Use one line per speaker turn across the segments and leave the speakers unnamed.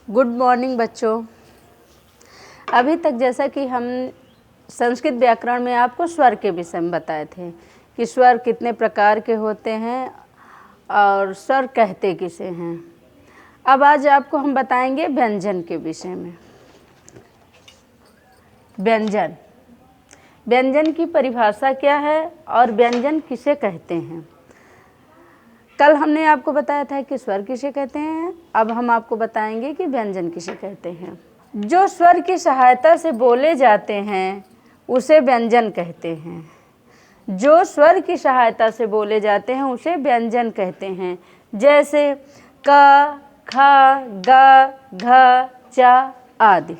Good morning बच्चों। अभी तक जैसा कि हम संस्कृत व्याकरण में आपको स्वर के विषय में बताए थे कि स्वर कितने प्रकार के होते हैं और स्वर कहते किसे हैं। अब आज आपको हम बताएंगे व्यंजन के विषय में। व्यंजन, व्यंजन की परिभाषा क्या है और व्यंजन किसे कहते हैं। कल हमने आपको बताया था कि स्वर किसे कहते हैं, अब हम आपको बताएंगे कि व्यंजन किसे कहते हैं। जो स्वर की सहायता से बोले जाते हैं उसे व्यंजन कहते हैं। जो स्वर की सहायता से बोले जाते हैं उसे व्यंजन कहते हैं। जैसे क, ख, ग, घ, च आदि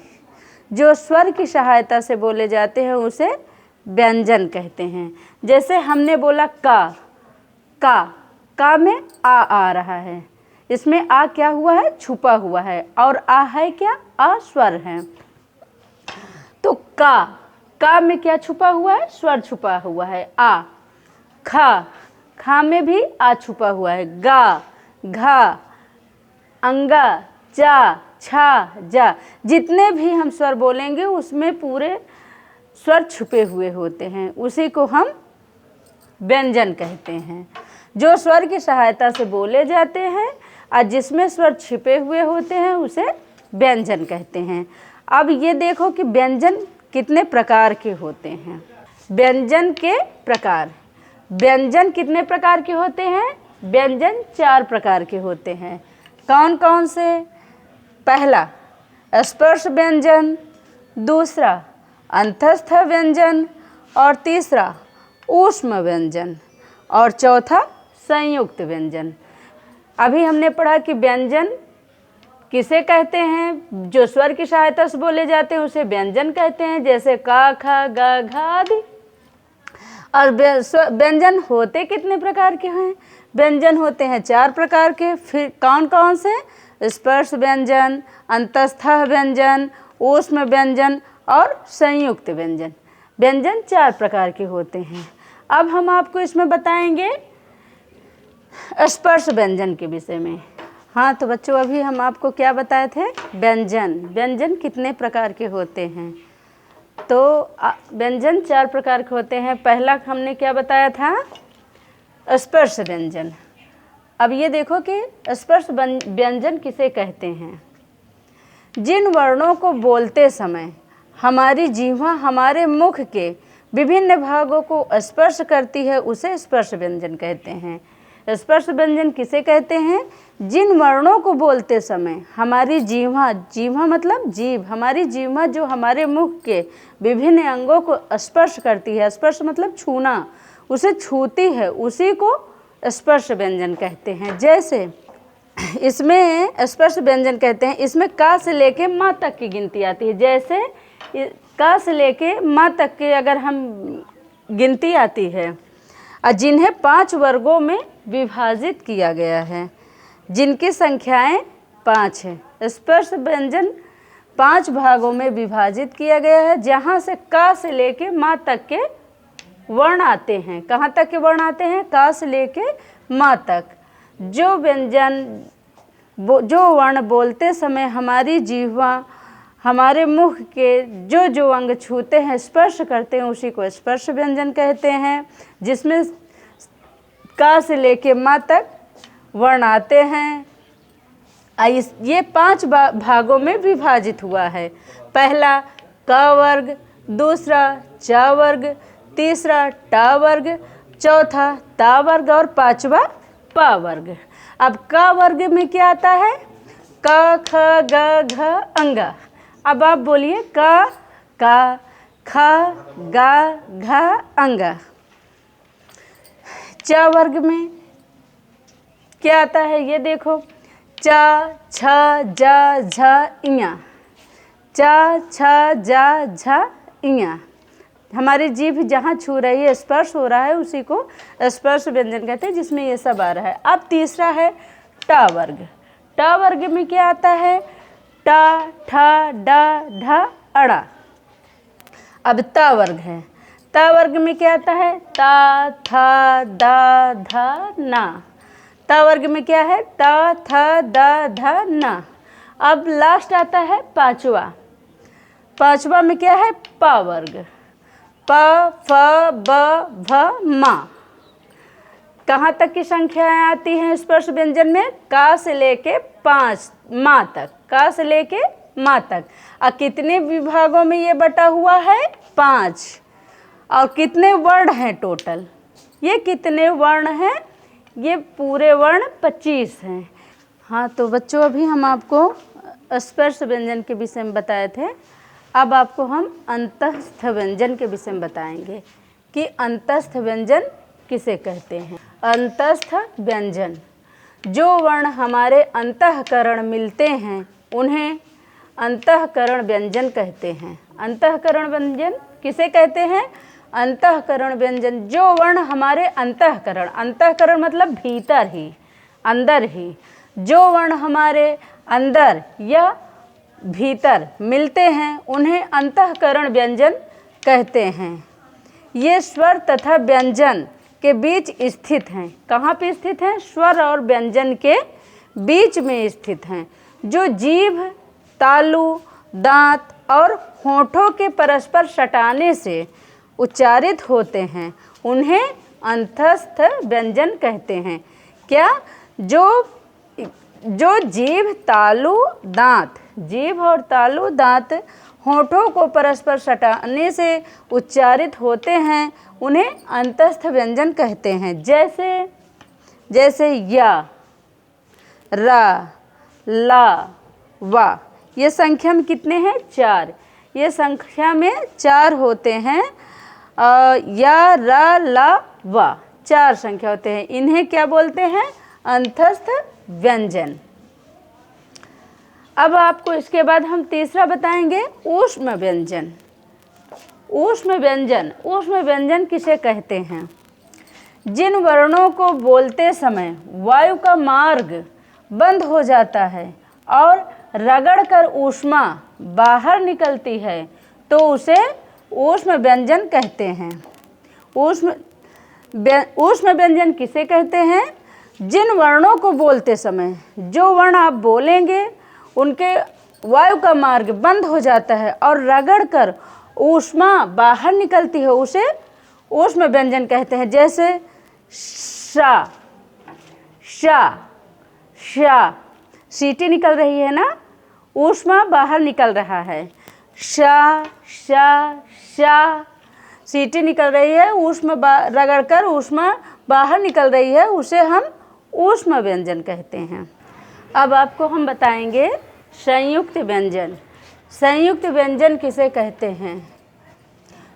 जो स्वर की सहायता से बोले जाते हैं उसे व्यंजन कहते हैं। जैसे हमने बोला का में आ रहा है, इसमें आ क्या हुआ है, छुपा हुआ है, और आ है क्या, आ स्वर है। तो का में क्या छुपा हुआ है, स्वर छुपा हुआ है आ। खा में भी आ छुपा हुआ है। गा, घा, अंगा, चा, छा, जा, जितने भी हम स्वर बोलेंगे उसमें पूरे स्वर छुपे हुए होते हैं, उसी को हम व्यंजन कहते हैं। जो स्वर की सहायता से बोले जाते हैं और जिसमें स्वर छिपे हुए होते हैं उसे व्यंजन कहते हैं। अब ये देखो कि व्यंजन कितने प्रकार के होते हैं। व्यंजन के प्रकार, व्यंजन कितने प्रकार के होते हैं, व्यंजन 4 प्रकार के होते हैं। कौन कौन से? पहला स्पर्श व्यंजन, दूसरा अंतस्थ व्यंजन, और तीसरा ऊष्म व्यंजन, और चौथा संयुक्त व्यंजन। अभी हमने पढ़ा कि व्यंजन किसे कहते हैं, जो स्वर की सहायता से बोले जाते हैं उसे व्यंजन कहते हैं, जैसे का, ख, ग, घ आदि। और व्यंजन होते कितने प्रकार के हैं? व्यंजन होते हैं 4 प्रकार के। फिर कौन कौन से? स्पर्श व्यंजन, अंतस्थ व्यंजन, ऊष्म व्यंजन और संयुक्त व्यंजन। व्यंजन 4 प्रकार के होते हैं। अब हम आपको इसमें बताएंगे स्पर्श व्यंजन के विषय में। हाँ तो बच्चों, अभी हम आपको क्या बताए थे, व्यंजन कितने प्रकार के होते हैं। तो व्यंजन 4 प्रकार के होते हैं। पहला हमने क्या बताया था, स्पर्श व्यंजन। अब ये देखो कि स्पर्श व्यंजन किसे कहते हैं। जिन वर्णों को बोलते समय हमारी जीह्वा हमारे मुख के विभिन्न भागों को स्पर्श करती है उसे स्पर्श व्यंजन कहते हैं। स्पर्श व्यंजन किसे कहते हैं? जिन वर्णों को बोलते समय हमारी जीह्वा मतलब जीभ, हमारी जीह्वा जो हमारे मुख के विभिन्न अंगों को स्पर्श करती है, स्पर्श मतलब छूना, उसे छूती है, उसी को स्पर्श व्यंजन कहते हैं। जैसे इसमें स्पर्श व्यंजन कहते हैं, इसमें का से लेके माँ तक की गिनती आती है। जैसे का से लेके माँ तक के अगर हम गिनती आती है, और जिन्हें 5 वर्गों में विभाजित किया गया है, जिनकी संख्याएं 5 हैं। स्पर्श व्यंजन 5 भागों में विभाजित किया गया है, जहाँ से का से लेके माँ तक के वर्ण आते हैं। कहाँ तक के वर्ण आते हैं? का से लेके माँ तक। जो व्यंजन जो वर्ण बोलते समय हमारी जीह्वा हमारे मुख के जो जो अंग छूते हैं, स्पर्श करते हैं, उसी को स्पर्श व्यंजन कहते हैं। जिसमें का से लेके माँ तक वर्ण आते हैं। ये 5 भागों में विभाजित हुआ है। पहला क वर्ग, दूसरा च वर्ग, तीसरा ट वर्ग, चौथा ता वर्ग और 5वां प वर्ग। अब क वर्ग में क्या आता है? क, ख, ग, घ, अंगा। अब आप बोलिए क, ख, ग, घ, अंगा। च वर्ग में क्या आता है? ये देखो, च, छ, ज, झ, इया। च, छ, ज, झ, इया। हमारी जीभ जहाँ छू रही है, स्पर्श हो रहा है, उसी को स्पर्श व्यंजन कहते हैं, जिसमें ये सब आ रहा है। अब तीसरा है ट वर्ग। ट वर्ग में क्या आता है? ट, ठ, ड, ढ, अड़ा। अब त वर्ग है। त वर्ग में क्या आता है? ता, थ, द, ध, ना। त वर्ग में क्या है? ता, थ, द, ध, ना। अब लास्ट आता है पांचवा। पांचवा में क्या है? प वर्ग। प, फ, ब, भ, म। कहाँ तक की संख्याएं आती हैं स्पर्श व्यंजन में? का से लेके 5 माँ तक, का से लेके माँ तक। और कितने विभागों में ये बटा हुआ है? 5। और कितने वर्ण हैं टोटल? ये कितने वर्ण हैं? ये पूरे वर्ण 25 हैं। हाँ, तो बच्चों अभी हम आपको स्पर्श व्यंजन के विषय में बताए थे। अब आपको हम अंतस्थ व्यंजन के विषय में बताएंगे कि अंतस्थ व्यंजन किसे कहते हैं। अंतस्थ व्यंजन, जो वर्ण हमारे अंतःकरण मिलते हैं उन्हें अंतःकरण व्यंजन कहते हैं। अंतःकरण व्यंजन किसे कहते हैं? अंतःकरण व्यंजन, जो वर्ण हमारे अंतःकरण, अंतःकरण मतलब भीतर ही, अंदर ही, जो वर्ण हमारे अंदर या भीतर मिलते हैं उन्हें अंतःकरण व्यंजन कहते हैं। ये स्वर तथा व्यंजन के बीच स्थित हैं। कहाँ पे स्थित हैं? स्वर और व्यंजन के बीच में स्थित हैं। जो जीभ, तालु, दांत और होठों के परस्पर सटाने से उच्चारित होते हैं उन्हें अंतस्थ व्यंजन कहते हैं। क्या? जो जीभ, तालु, दांत, जीभ और तालु, दांत होठों को परस्पर सटाने से उच्चारित होते हैं उन्हें अंतस्थ व्यंजन कहते हैं। जैसे या, रा, ला, वा। ये संख्या में कितने हैं? 4। ये संख्या में 4 होते हैं। या, रा, ला, वा 4 संख्या होते हैं। इन्हें क्या बोलते हैं? अंतस्थ व्यंजन। अब आपको इसके बाद हम तीसरा बताएंगे, ऊष्म व्यंजन। ऊष्म व्यंजन किसे कहते हैं? जिन वर्णों को बोलते समय वायु का मार्ग बंद हो जाता है और रगड़कर ऊष्मा बाहर निकलती है तो उसे ऊष्म व्यंजन कहते हैं। ऊष्म व्यंजन किसे कहते हैं? जिन वर्णों को बोलते समय, जो वर्ण आप बोलेंगे उनके वायु का मार्ग बंद हो जाता है और रगड़कर ऊष्मा बाहर निकलती है उसे ऊष्म व्यंजन कहते हैं। जैसे शा, शा, शा, सीटी निकल रही है ना, ऊष्मा बाहर निकल रहा है। शा, शा, शा, सीटी निकल रही है, ऊष्मा रगड़कर ऊष्मा बाहर निकल रही है, उसे हम ऊष्म व्यंजन कहते हैं। अब आपको हम बताएंगे संयुक्त व्यंजन। संयुक्त व्यंजन किसे कहते हैं?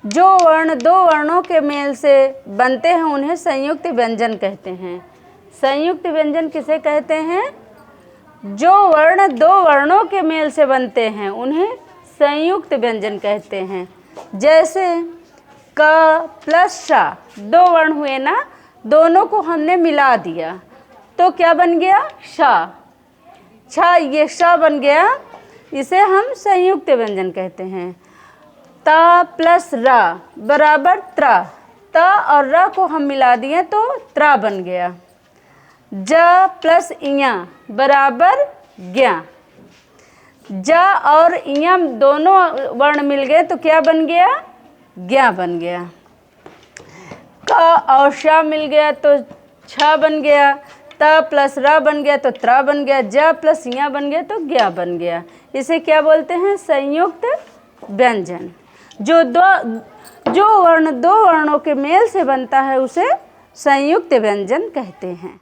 जो वर्ण 2 वर्णों के मेल से बनते हैं उन्हें संयुक्त व्यंजन कहते हैं। संयुक्त व्यंजन किसे कहते हैं? जो वर्ण 2 वर्णों के मेल से बनते हैं उन्हें संयुक्त व्यंजन कहते हैं। जैसे क प्लस शा, 2 वर्ण हुए ना, दोनों को हमने मिला दिया तो क्या बन गया? शा। छा, ये शा बन गया, इसे हम संयुक्त व्यंजन कहते हैं। ता प्लस रा बराबर त्रा, ता और रा को हम मिला दिए तो त्रा बन गया। जा प्लस इया बराबर ज्ञा, जा और इया दोनों वर्ण मिल गए तो क्या बन गया? ज्ञा बन गया। का और शा मिल गया तो छा बन गया। ता प्लस रा बन गया तो त्रा बन गया। जा प्लस इया बन गया तो ज्ञा बन गया। इसे क्या बोलते हैं? संयुक्त व्यंजन। जो वर्ण 2 वर्णों के मेल से बनता है उसे संयुक्त व्यंजन कहते हैं।